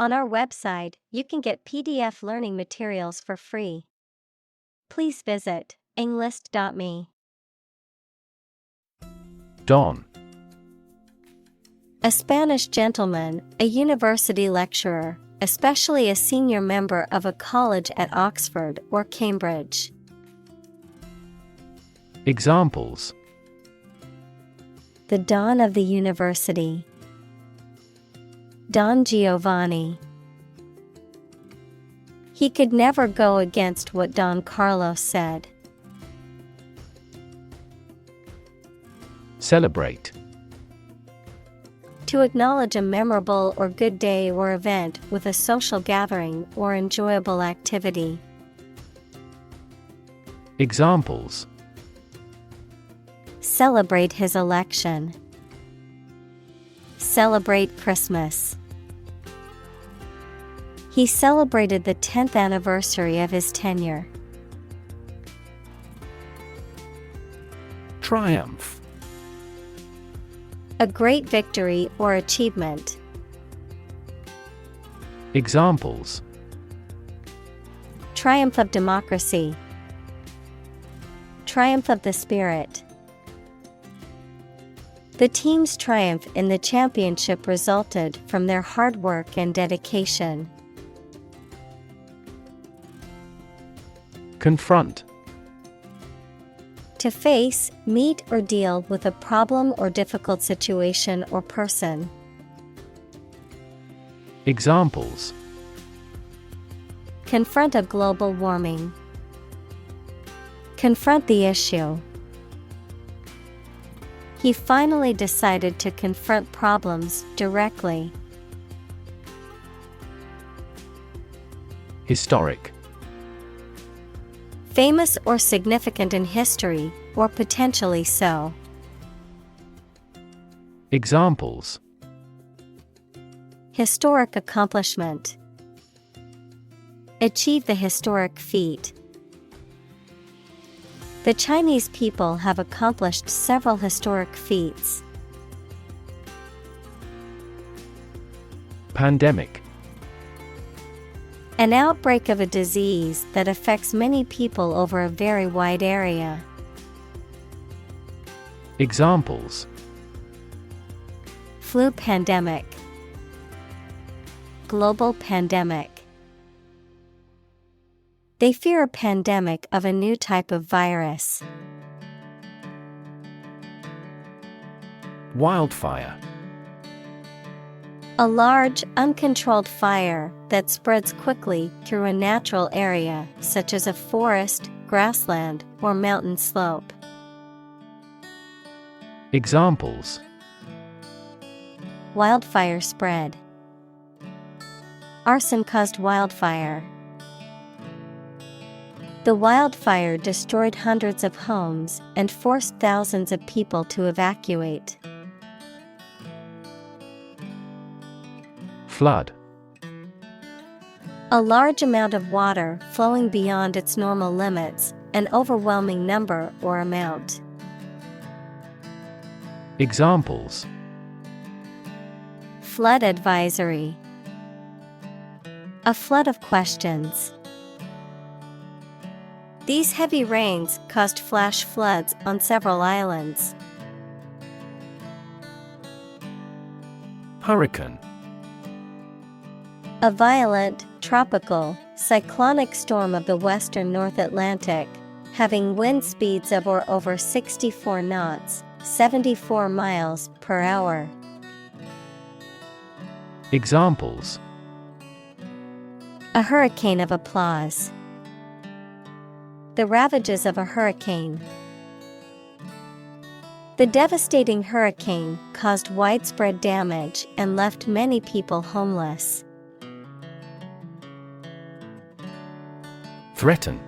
On our website, you can get PDF learning materials for free. Please visit englist.me. Don. A Spanish gentleman, a university lecturer, especially a senior member of a college at Oxford or Cambridge. Examples: The Don of the University. Don Giovanni. He could never go against what Don Carlos said. Celebrate. To acknowledge a memorable or good day or event with a social gathering or enjoyable activity. Examples: Celebrate his election. Celebrate Christmas. He celebrated the 10th anniversary of his tenure. Triumph. A great victory or achievement. Examples: Triumph of democracy. Triumph of the spirit. The team's triumph in the championship resulted from their hard work and dedication. Confront. To face, meet or deal with a problem or difficult situation or person. Examples: Confront of global warming. Confront the issue. He finally decided to confront problems directly. Historic. Famous or significant in history, or potentially so. Examples: Historic accomplishment. Achieve the historic feat. The Chinese people have accomplished several historic feats. Pandemic. An outbreak of a disease that affects many people over a very wide area. Examples: Flu pandemic. Global pandemic. They fear a pandemic of a new type of virus. Wildfire. A large, uncontrolled fire that spreads quickly through a natural area, such as a forest, grassland, or mountain slope. Examples: Wildfire spread. Arson caused wildfire. The wildfire destroyed hundreds of homes and forced thousands of people to evacuate. Flood. A large amount of water flowing beyond its normal limits, an overwhelming number or amount. Examples: Flood advisory. A flood of questions. These heavy rains caused flash floods on several islands. Hurricane. A violent, tropical, cyclonic storm of the western North Atlantic, having wind speeds of or over 64 knots, 74 miles per hour. Examples: A hurricane of applause. The ravages of a hurricane. The devastating hurricane caused widespread damage and left many people homeless. Threaten.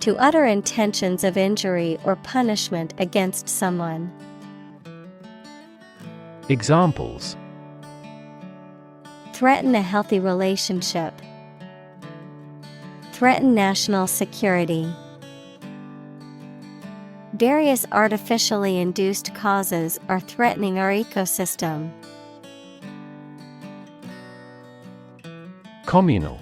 To utter intentions of injury or punishment against someone. Examples: Threaten a healthy relationship. Threaten national security. Various artificially induced causes are threatening our ecosystem. Communal.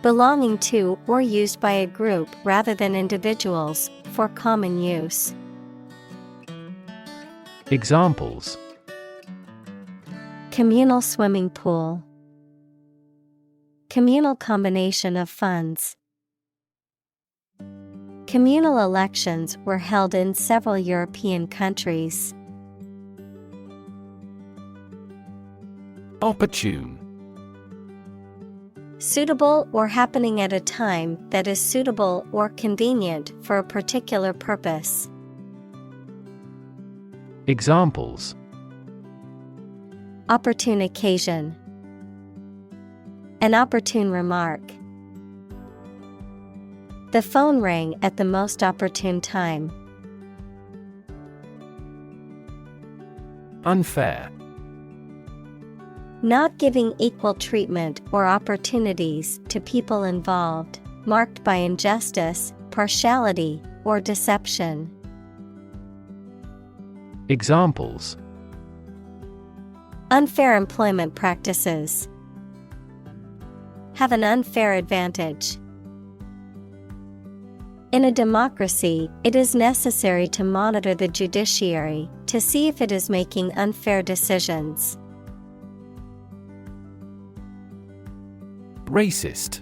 Belonging to or used by a group rather than individuals, for common use. Examples: Communal swimming pool. Communal combination of funds. Communal elections were held in several European countries. Opportune. Suitable or happening at a time that is suitable or convenient for a particular purpose. Examples: Opportune occasion. An opportune remark. The phone rang at the most opportune time. Unfair. Not giving equal treatment or opportunities to people involved, marked by injustice, partiality, or deception. Examples: Unfair employment practices. Have an unfair advantage. In a democracy, it is necessary to monitor the judiciary to see if it is making unfair decisions. Racist.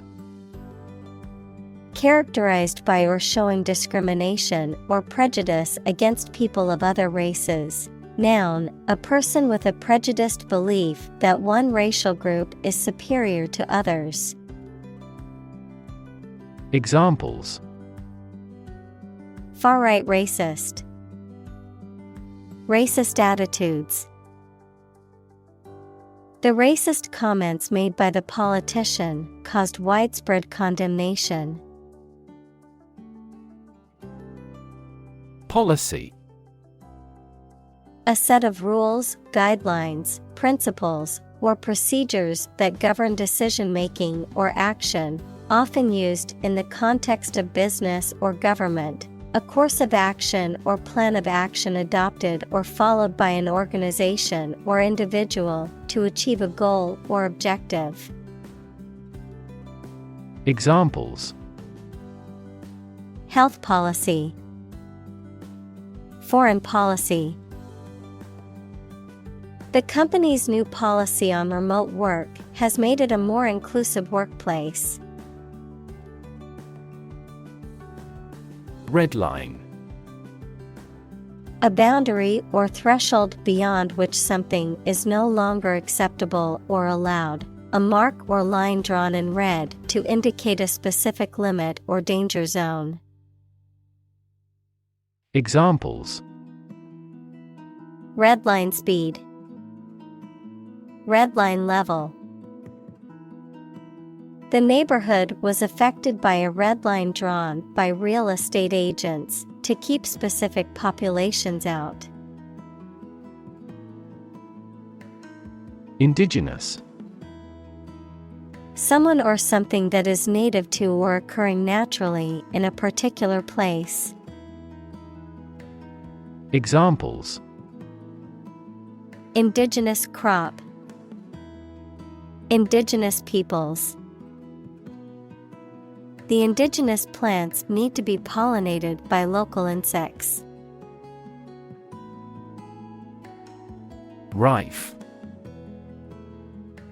Characterized by or showing discrimination or prejudice against people of other races. Noun, a person with a prejudiced belief that one racial group is superior to others. Examples: Far-right racist. Racist attitudes. The racist comments made by the politician caused widespread condemnation. Policy. A set of rules, guidelines, principles, or procedures that govern decision-making or action, often used in the context of business or government. A course of action or plan of action adopted or followed by an organization or individual to achieve a goal or objective. Examples: Health policy. Foreign policy. The company's new policy on remote work has made it a more inclusive workplace. Red line. A boundary or threshold beyond which something is no longer acceptable or allowed. A mark or line drawn in red to indicate a specific limit or danger zone. Examples: Red line speed. Red line level. The neighborhood was affected by a red line drawn by real estate agents to keep specific populations out. Indigenous. Someone or something that is native to or occurring naturally in a particular place. Examples: Indigenous crop. Indigenous peoples. The indigenous plants need to be pollinated by local insects. Rife.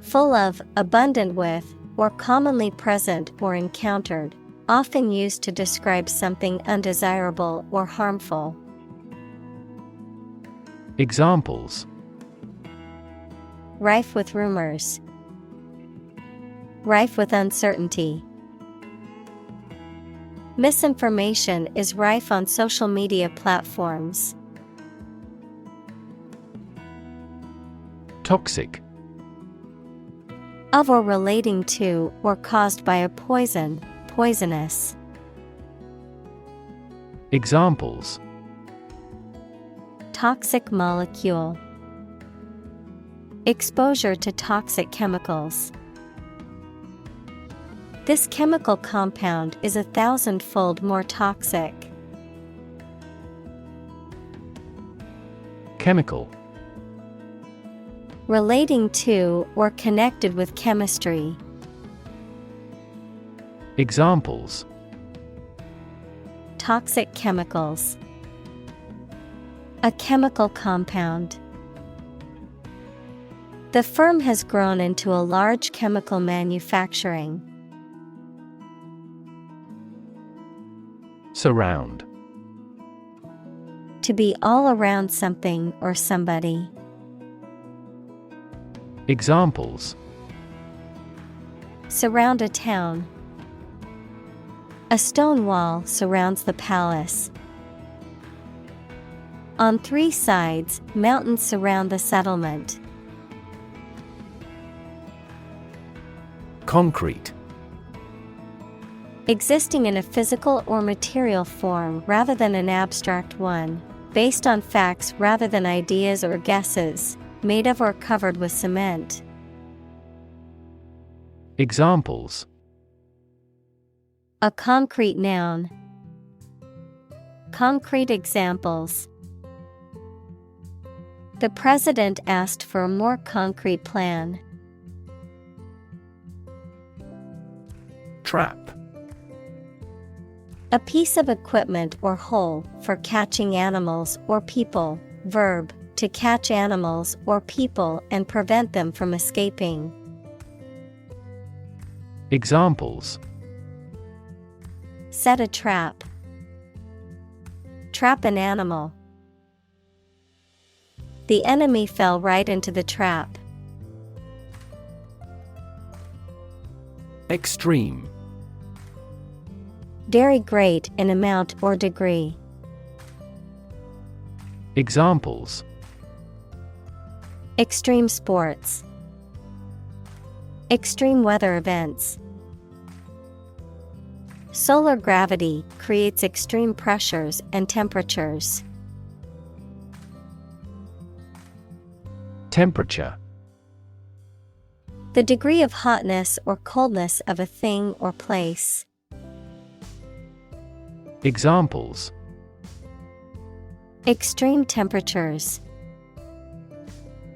Full of, abundant with, or commonly present or encountered, often used to describe something undesirable or harmful. Examples: Rife with rumors. Rife with uncertainty. Misinformation is rife on social media platforms. Toxic. Of or relating to or caused by a poison, poisonous. Examples: Toxic molecule. Exposure to toxic chemicals. This chemical compound is 1,000-fold more toxic. Chemical. Relating to or connected with chemistry. Examples: Toxic chemicals. A chemical compound. The firm has grown into a large chemical manufacturing. Surround. To be all around something or somebody. Examples: Surround a town. A stone wall surrounds the palace. On 3 sides, mountains surround the settlement. Concrete. Existing in a physical or material form rather than an abstract one, based on facts rather than ideas or guesses, made of or covered with cement. Examples: A concrete noun. Concrete examples. The president asked for a more concrete plan. Trap. A piece of equipment or hole for catching animals or people. Verb, to catch animals or people and prevent them from escaping. Examples: Set a trap. Trap an animal. The enemy fell right into the trap. Extreme. Very great in amount or degree. Examples: Extreme sports. Extreme weather events. Solar gravity creates extreme pressures and temperatures. Temperature. The degree of hotness or coldness of a thing or place. Examples: Extreme temperatures.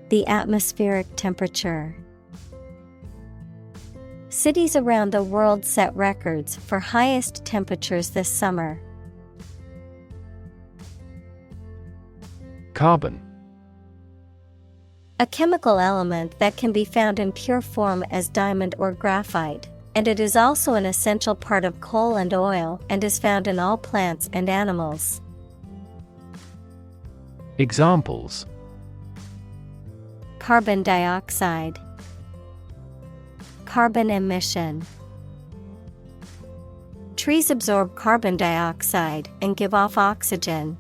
The atmospheric temperature. Cities around the world set records for highest temperatures this summer. Carbon. A chemical element that can be found in pure form as diamond or graphite, and it is also an essential part of coal and oil and is found in all plants and animals. Examples: Carbon dioxide. Carbon emission. Trees absorb carbon dioxide and give off oxygen.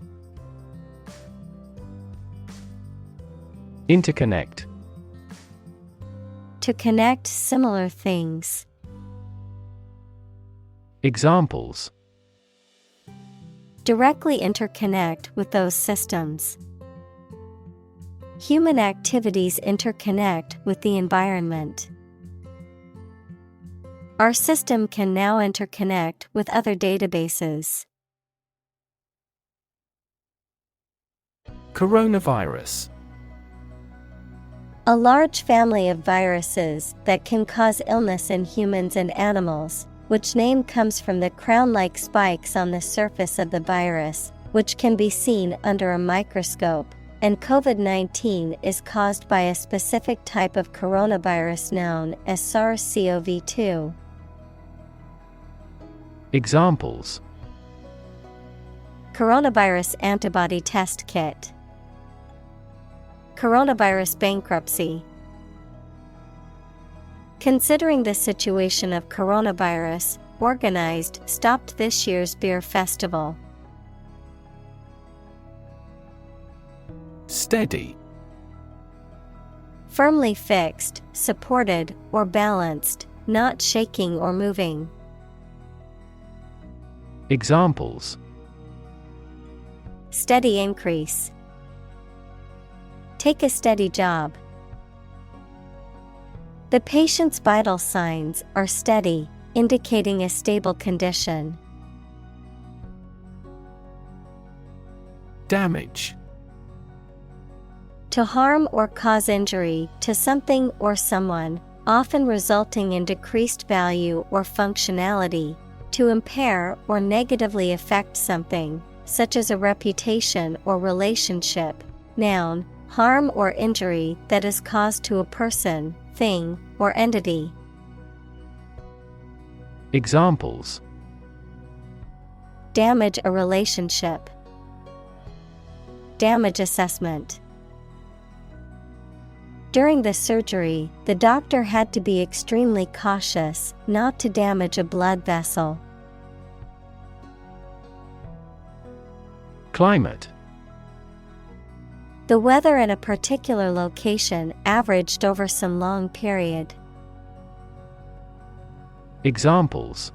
Interconnect. To connect similar things. Examples: Directly interconnect with those systems. Human activities interconnect with the environment. Our system can now interconnect with other databases. Coronavirus. A large family of viruses that can cause illness in humans and animals, which name comes from the crown-like spikes on the surface of the virus, which can be seen under a microscope, and COVID-19 is caused by a specific type of coronavirus known as SARS-CoV-2. Examples: Coronavirus antibody test kit. Coronavirus bankruptcy. Considering the situation of coronavirus, organized stopped this year's beer festival. Steady. Firmly fixed, supported, or balanced, not shaking or moving. Examples: Steady increase. Take a steady job. The patient's vital signs are steady, indicating a stable condition. Damage. To harm or cause injury to something or someone, often resulting in decreased value or functionality. To impair or negatively affect something, such as a reputation or relationship. Noun, harm or injury that is caused to a person, thing, or entity. Examples: Damage a relationship. Damage assessment. During the surgery, the doctor had to be extremely cautious not to damage a blood vessel. Climate. The weather at a particular location averaged over some long period. Examples: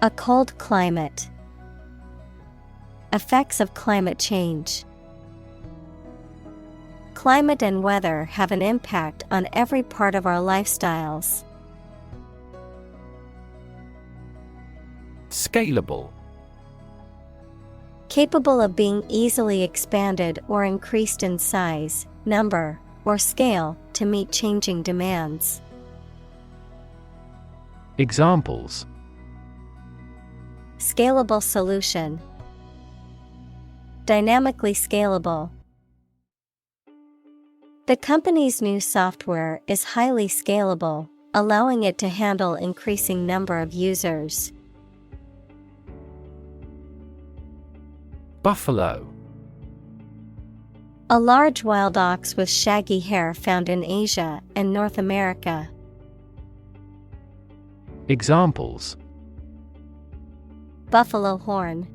A cold climate. Effects of climate change. Climate and weather have an impact on every part of our lifestyles. Scalable. Capable of being easily expanded or increased in size, number, or scale to meet changing demands. Examples: Scalable solution. Dynamically scalable. The company's new software is highly scalable, allowing it to handle increasing number of users. Buffalo. A large wild ox with shaggy hair found in Asia and North America. Examples: Buffalo horn.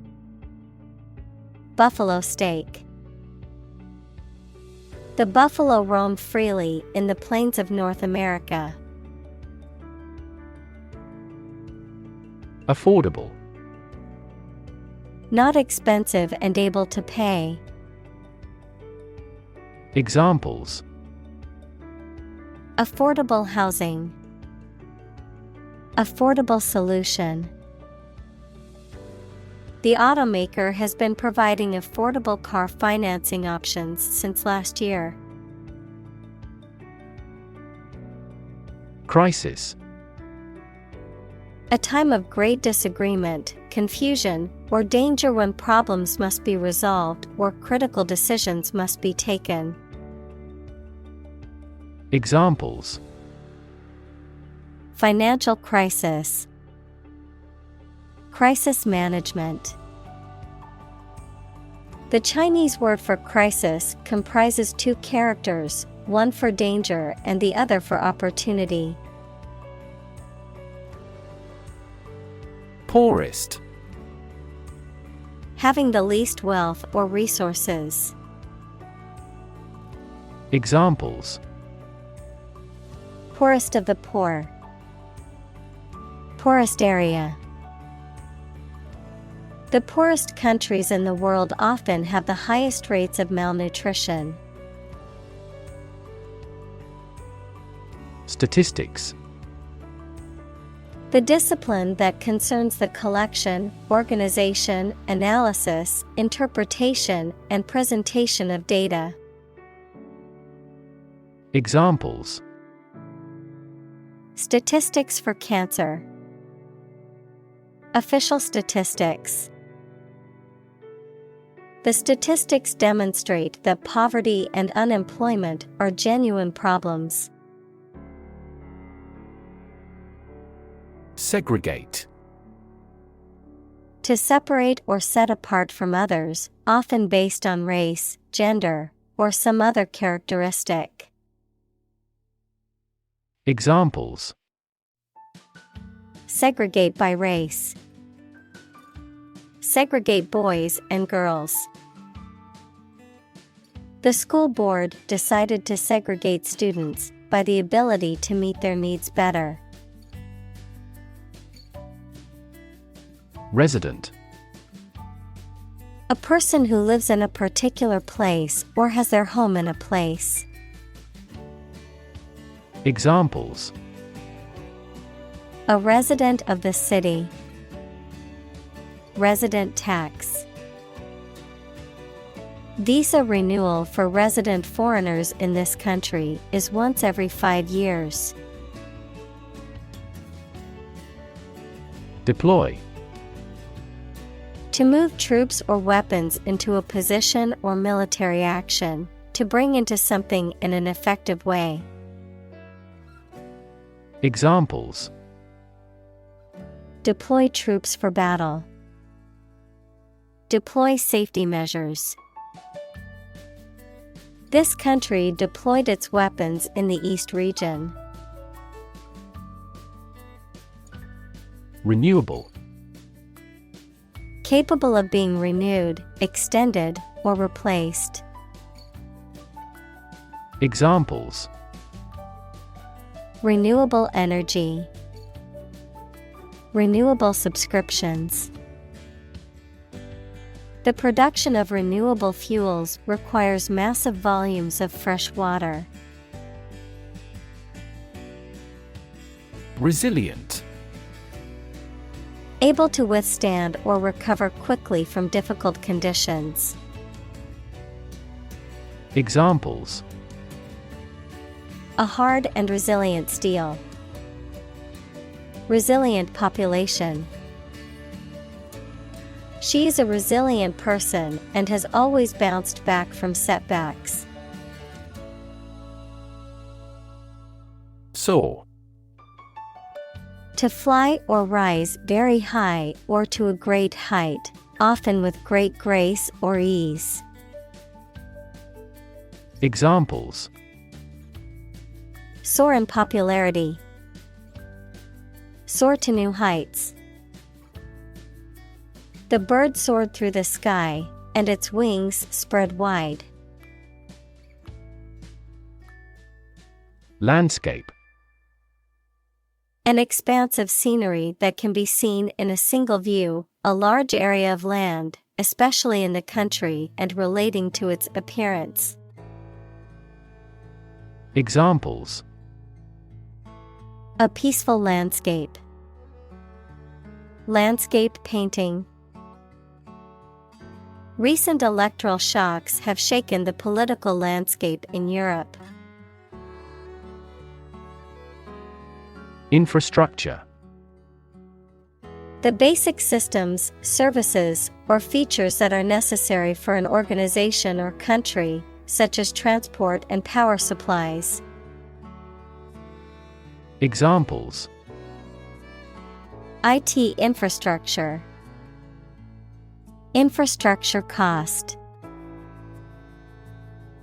Buffalo steak. The buffalo roam freely in the plains of North America. Affordable. Not expensive and able to pay. Examples: Affordable housing. Affordable solution. The automaker has been providing affordable car financing options since last year. Crisis. A time of great disagreement, confusion, or danger when problems must be resolved or critical decisions must be taken. Examples: Financial crisis. Crisis management. The Chinese word for crisis comprises two characters, one for danger and the other for opportunity. Poorest. Having the least wealth or resources. Examples: Poorest of the poor. Poorest area. The poorest countries in the world often have the highest rates of malnutrition. Statistics. The discipline that concerns the collection, organization, analysis, interpretation, and presentation of data. Examples: Statistics for cancer. Official statistics. The statistics demonstrate that poverty and unemployment are genuine problems. Segregate. To separate or set apart from others, often based on race, gender, or some other characteristic. Examples: Segregate by race. Segregate boys and girls. The school board decided to segregate students by the ability to meet their needs better. Resident. A person who lives in a particular place or has their home in a place. Examples: A resident of the city. Resident tax. Visa renewal for resident foreigners in this country is once every 5 years. Deploy. To move troops or weapons into a position or military action, to bring into something in an effective way. Examples: Deploy troops for battle. Deploy safety measures. This country deployed its weapons in the East region. Renewable. Capable of being renewed, extended, or replaced. Examples: Renewable energy. Renewable subscriptions. The production of renewable fuels requires massive volumes of fresh water. Resilient. Able to withstand or recover quickly from difficult conditions. Examples: A hard and resilient steel. Resilient population. She is a resilient person and has always bounced back from setbacks. Soar. To fly or rise very high or to a great height, often with great grace or ease. Examples: Soar in popularity. Soar to new heights. The bird soared through the sky, and its wings spread wide. Landscape. An expanse of scenery that can be seen in a single view, a large area of land, especially in the country and relating to its appearance. Examples: A peaceful landscape. Landscape painting. Recent electoral shocks have shaken the political landscape in Europe. Infrastructure. The basic systems, services, or features that are necessary for an organization or country, such as transport and power supplies. Examples: IT infrastructure. Infrastructure cost.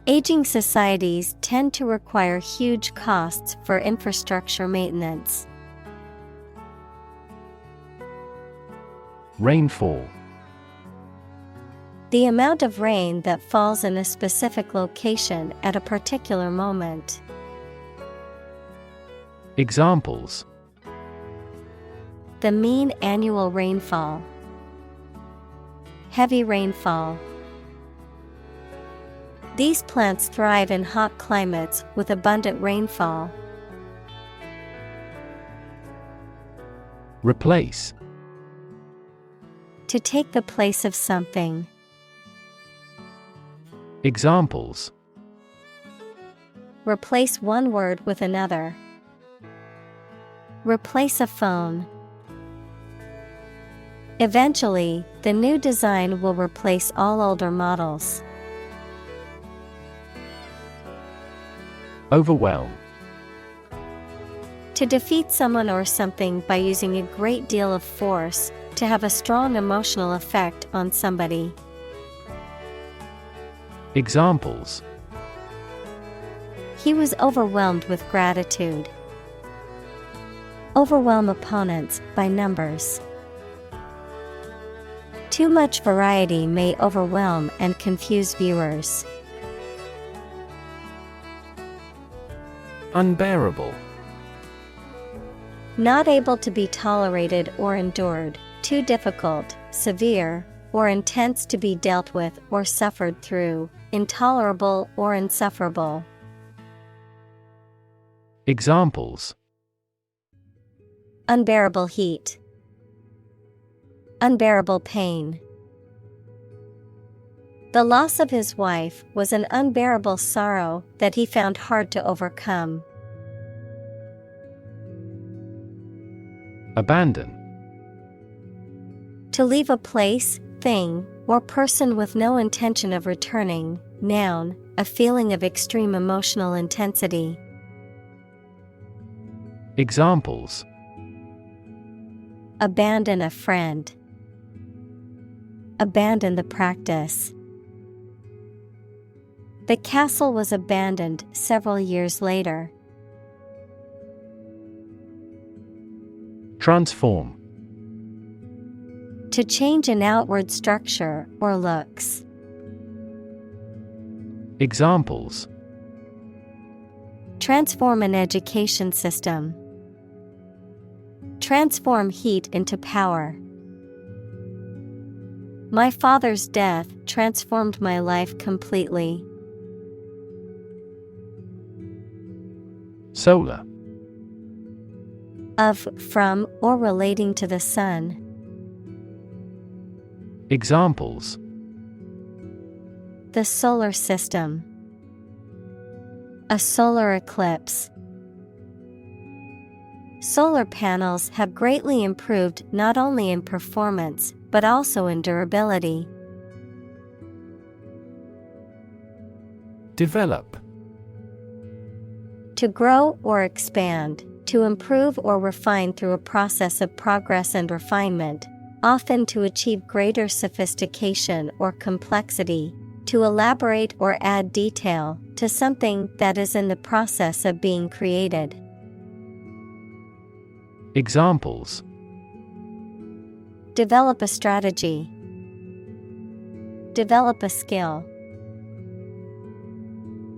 Aging societies tend to require huge costs for infrastructure maintenance. Rainfall. The amount of rain that falls in a specific location at a particular moment. Examples: The mean annual rainfall. Heavy rainfall. These plants thrive in hot climates with abundant rainfall. Replace. To take the place of something. Examples: Replace one word with another. Replace a phone. Eventually, the new design will replace all older models. Overwhelm. To defeat someone or something by using a great deal of force, to have a strong emotional effect on somebody. Examples: He was overwhelmed with gratitude. Overwhelm opponents by numbers. Too much variety may overwhelm and confuse viewers. Unbearable. Not able to be tolerated or endured, too difficult, severe, or intense to be dealt with or suffered through, intolerable or insufferable. Examples: Unbearable heat. Unbearable pain. The loss of his wife was an unbearable sorrow that he found hard to overcome. Abandon. To leave a place, thing, or person with no intention of returning. Noun, a feeling of extreme emotional intensity. Examples: Abandon a friend. Abandon the practice. The castle was abandoned several years later. Transform. To change an outward structure or looks. Examples: Transform an education system. Transform heat into power. My father's death transformed my life completely. Solar. Of, from, or relating to the sun. Examples: The solar system. A solar eclipse. Solar panels have greatly improved not only in performance, but also in durability. Develop. To grow or expand, to improve or refine through a process of progress and refinement, often to achieve greater sophistication or complexity, to elaborate or add detail to something that is in the process of being created. Examples: Develop a strategy. Develop a skill.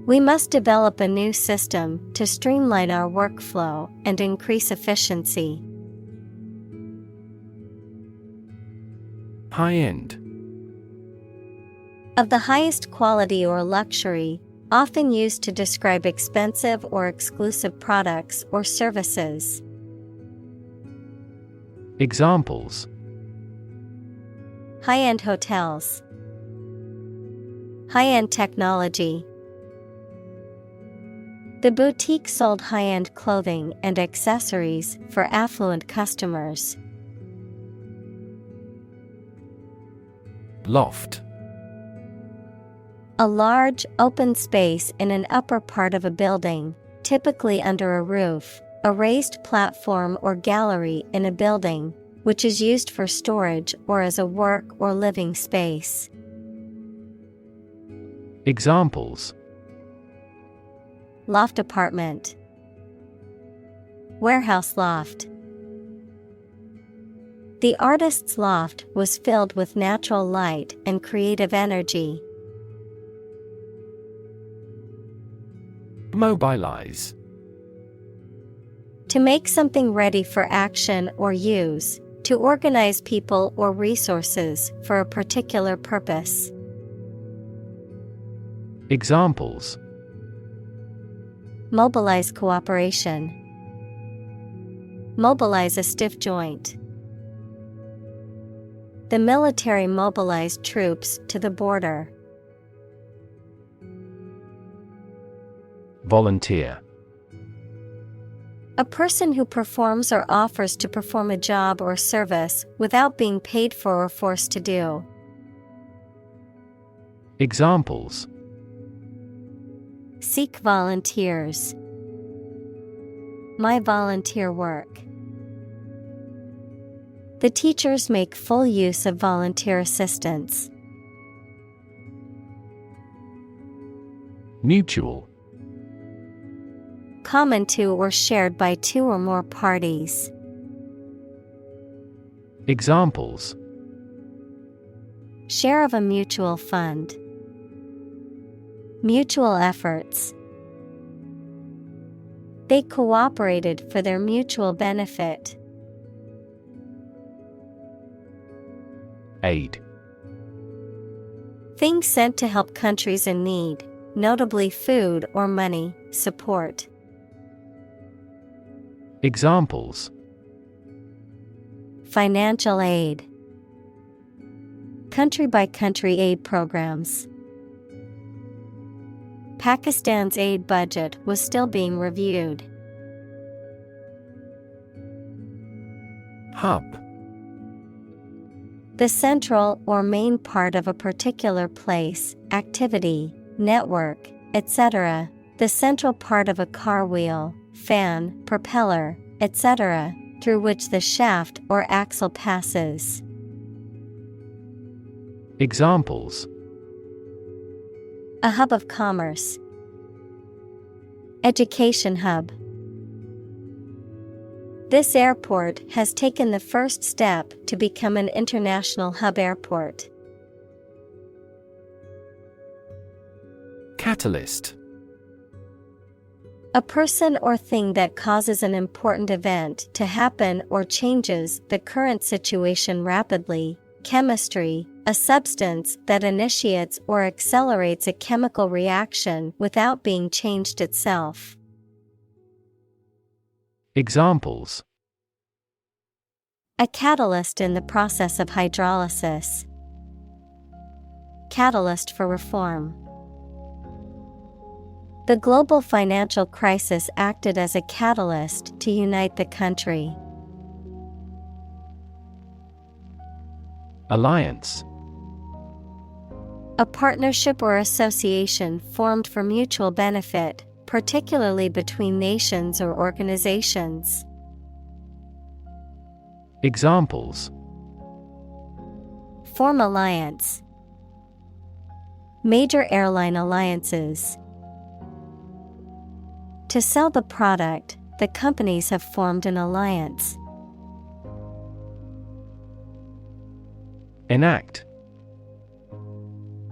We must develop a new system to streamline our workflow and increase efficiency. High-end. Of the highest quality or luxury, often used to describe expensive or exclusive products or services. Examples: High-end hotels. High-end technology. The boutique sold high-end clothing and accessories for affluent customers. Loft. A large, open space in an upper part of a building, typically under a roof, a raised platform or gallery in a building, which is used for storage or as a work or living space. Examples: Loft apartment. Warehouse loft. The artist's loft was filled with natural light and creative energy. Mobilize. To make something ready for action or use, to organize people or resources for a particular purpose. Examples: Mobilize cooperation. Mobilize a stiff joint. The military mobilized troops to the border. Volunteer. A person who performs or offers to perform a job or service without being paid for or forced to do. Examples: Seek volunteers. My volunteer work. The teachers make full use of volunteer assistance. Mutual. Common to or shared by two or more parties. Examples: Share of a mutual fund. Mutual efforts. They cooperated for their mutual benefit. Aid. Things sent to help countries in need, notably food or money, support. Examples: Financial aid. country-by-country aid programs. Pakistan's aid budget was still being reviewed. Hub. The central or main part of a particular place, activity, network, etc. The central part of a car wheel, fan, propeller, etc., through which the shaft or axle passes. Examples: A hub of commerce. Education hub. This airport has taken the first step to become an international hub airport. Catalyst. A person or thing that causes an important event to happen or changes the current situation rapidly. Chemistry, a substance that initiates or accelerates a chemical reaction without being changed itself. Examples: A catalyst in the process of hydrolysis. Catalyst for reform. The global financial crisis acted as a catalyst to unite the country. Alliance. A partnership or association formed for mutual benefit, particularly between nations or organizations. Examples: Form alliance. Major airline alliances. To sell the product, the companies have formed an alliance. Enact.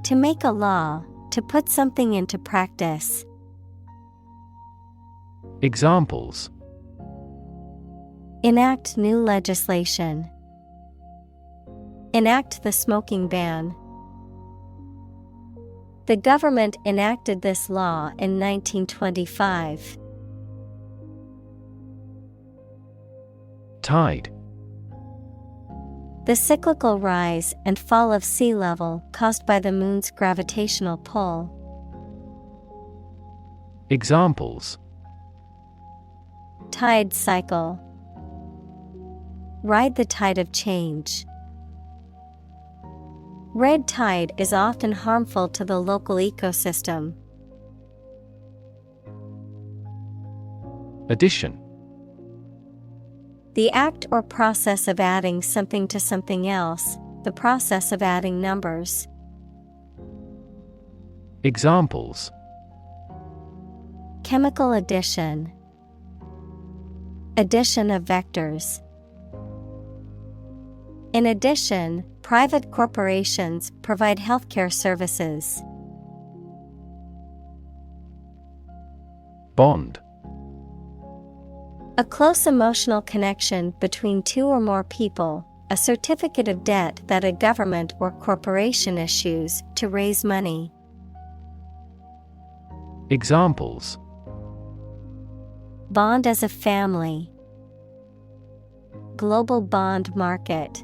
To make a law, to put something into practice. Examples: Enact new legislation. Enact the smoking ban. The government enacted this law in 1925. Tide. The cyclical rise and fall of sea level caused by the moon's gravitational pull. Examples: Tide cycle. Ride the tide of change. Red tide is often harmful to the local ecosystem. Addition. The act or process of adding something to something else, the process of adding numbers. Examples: Chemical addition. Addition of vectors. In addition, private corporations provide healthcare services. Bond. A close emotional connection between two or more people, a certificate of debt that a government or corporation issues to raise money. Examples: Bond as a family. Global bond market.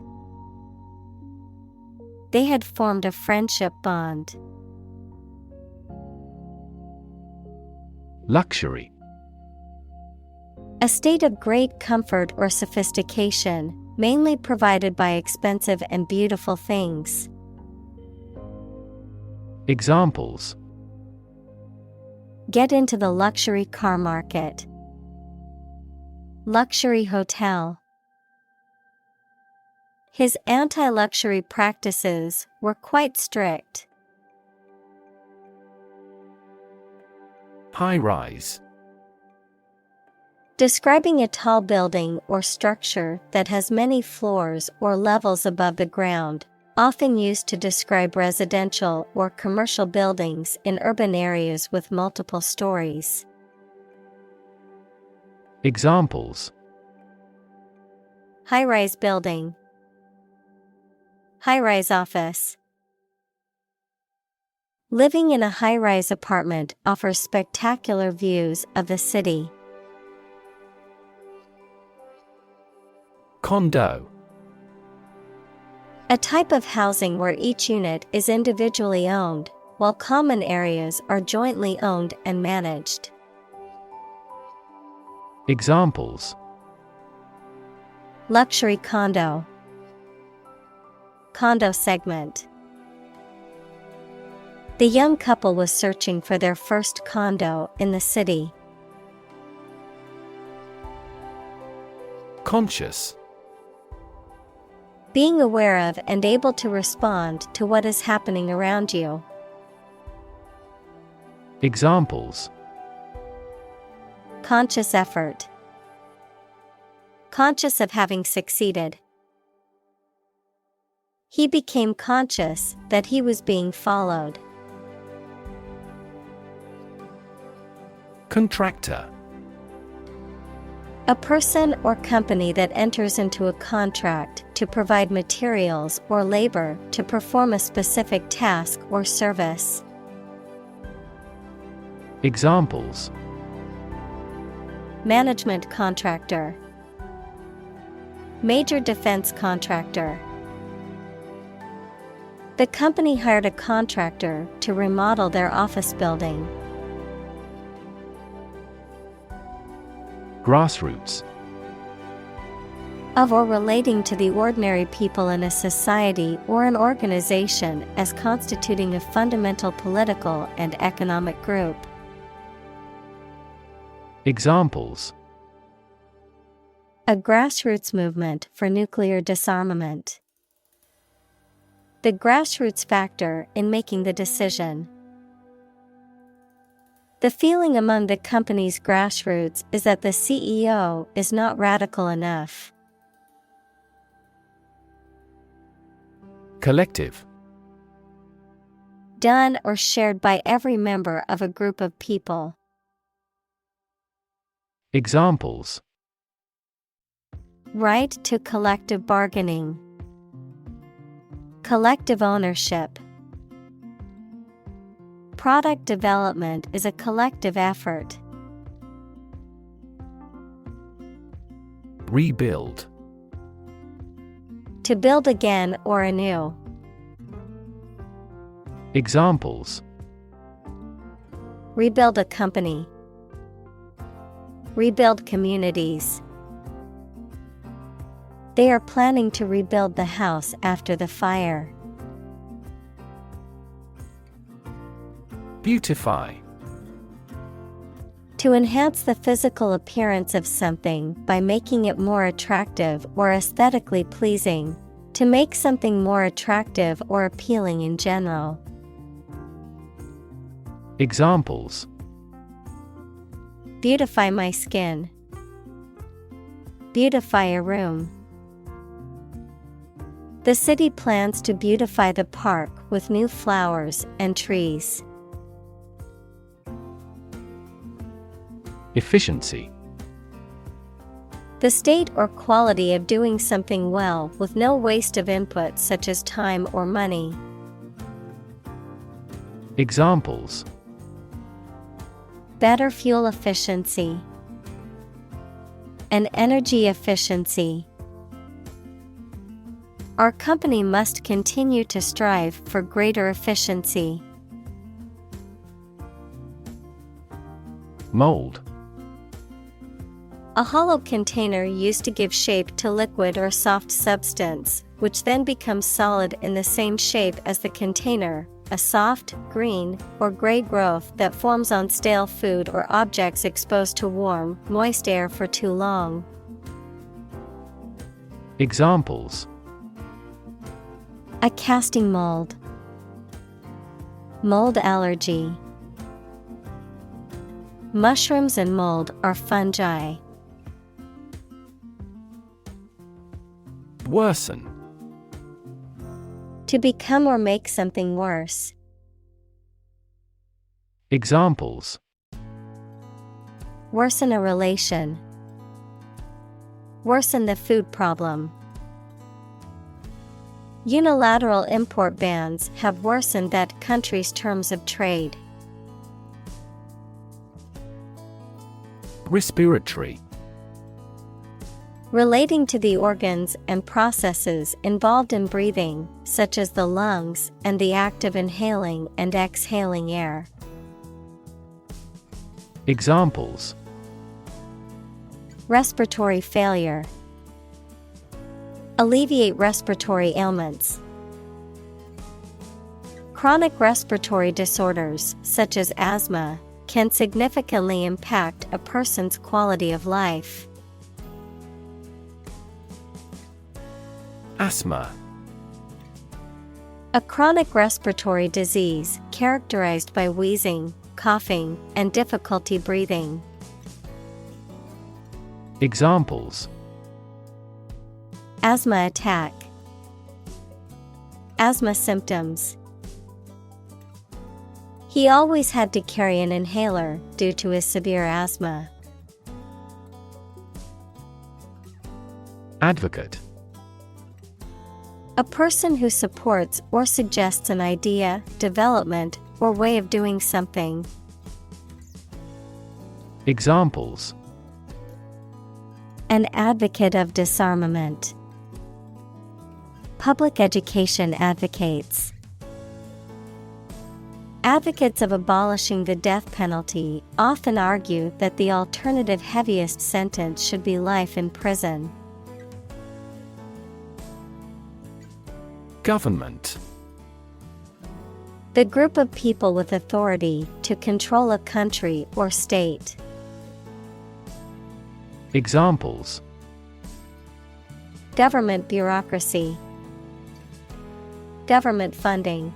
They had formed a friendship bond. Luxury. A state of great comfort or sophistication, mainly provided by expensive and beautiful things. Examples: Get into the luxury car market. Luxury hotel. His anti-luxury practices were quite strict. High-rise. Describing a tall building or structure that has many floors or levels above the ground, often used to describe residential or commercial buildings in urban areas with multiple stories. Examples: High-rise building. High-rise office. Living in a high-rise apartment offers spectacular views of the city. Condo. A type of housing where each unit is individually owned, while common areas are jointly owned and managed. Examples: Luxury condo. Condo segment. The young couple was searching for their first condo in the city. Conscious. Being aware of and able to respond to what is happening around you. Examples: Conscious effort. Conscious of having succeeded. He became conscious that he was being followed. Contractor. A person or company that enters into a contract to provide materials or labor to perform a specific task or service. Examples: Management contractor. Major defense contractor. The company hired a contractor to remodel their office building. Grassroots. Of or relating to the ordinary people in a society or an organization as constituting a fundamental political and economic group. Examples: A grassroots movement for nuclear disarmament. The grassroots factor in making the decision. The feeling among the company's grassroots is that the CEO is not radical enough. Collective. Done or shared by every member of a group of people. Examples: Right to collective bargaining. Collective ownership. Product development is a collective effort. Rebuild. To build again or anew. Examples: Rebuild a company. Rebuild communities. They are planning to rebuild the house after the fire. Beautify. To enhance the physical appearance of something by making it more attractive or aesthetically pleasing. To make something more attractive or appealing in general. Examples: Beautify my skin. Beautify a room. The city plans to beautify the park with new flowers and trees. Efficiency. The state or quality of doing something well with no waste of input such as time or money. Examples: Better fuel efficiency. An energy efficiency. Our company must continue to strive for greater efficiency. Mold. A hollow container used to give shape to liquid or soft substance, which then becomes solid in the same shape as the container. A soft, green, or gray growth that forms on stale food or objects exposed to warm, moist air for too long. Examples: A casting mold. Mold allergy. Mushrooms and mold are fungi. Worsen. To become or make something worse. Examples: Worsen a relation. Worsen the food problem. Unilateral import bans have worsened that country's terms of trade. Respiratory. Relating to the organs and processes involved in breathing, such as the lungs and the act of inhaling and exhaling air. Examples: respiratory failure, alleviate respiratory ailments. Chronic respiratory disorders, such as asthma, can significantly impact a person's quality of life. Asthma. A chronic respiratory disease characterized by wheezing, coughing, and difficulty breathing. Examples: asthma attack, asthma symptoms. He always had to carry an inhaler due to his severe asthma. Advocate. A person who supports or suggests an idea, development, or way of doing something. Examples: an advocate of disarmament. Public education advocates. Advocates of abolishing the death penalty often argue that the alternative heaviest sentence should be life in prison. Government. The group of people with authority to control a country or state. Examples: government bureaucracy, government funding.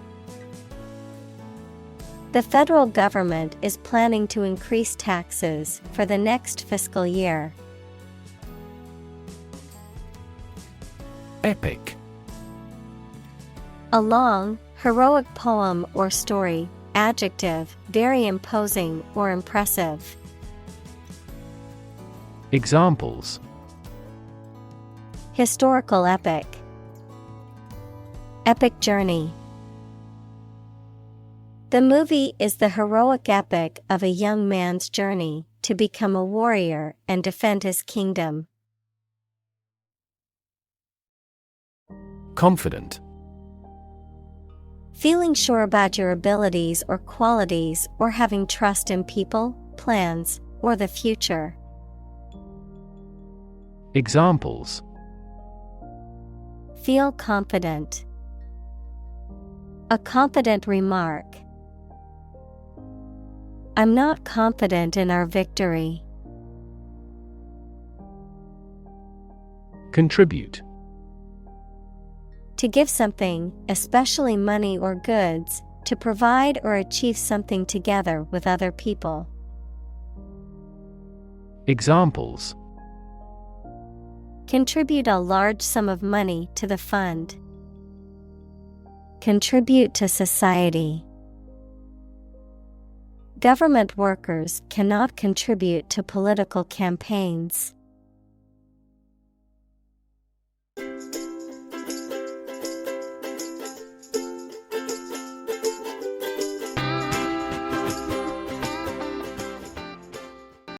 The federal government is planning to increase taxes for the next fiscal year. Epic. A long, heroic poem or story. Adjective, very imposing or impressive. Examples: historical epic, epic journey. The movie is the heroic epic of a young man's journey to become a warrior and defend his kingdom. Confident. Feeling sure about your abilities or qualities, or having trust in people, plans, or the future. Examples: feel confident, a confident remark. I'm not confident in our victory. Contribute. To give something, especially money or goods, to provide or achieve something together with other people. Examples: contribute a large sum of money to the fund. Contribute to society. Government workers cannot contribute to political campaigns.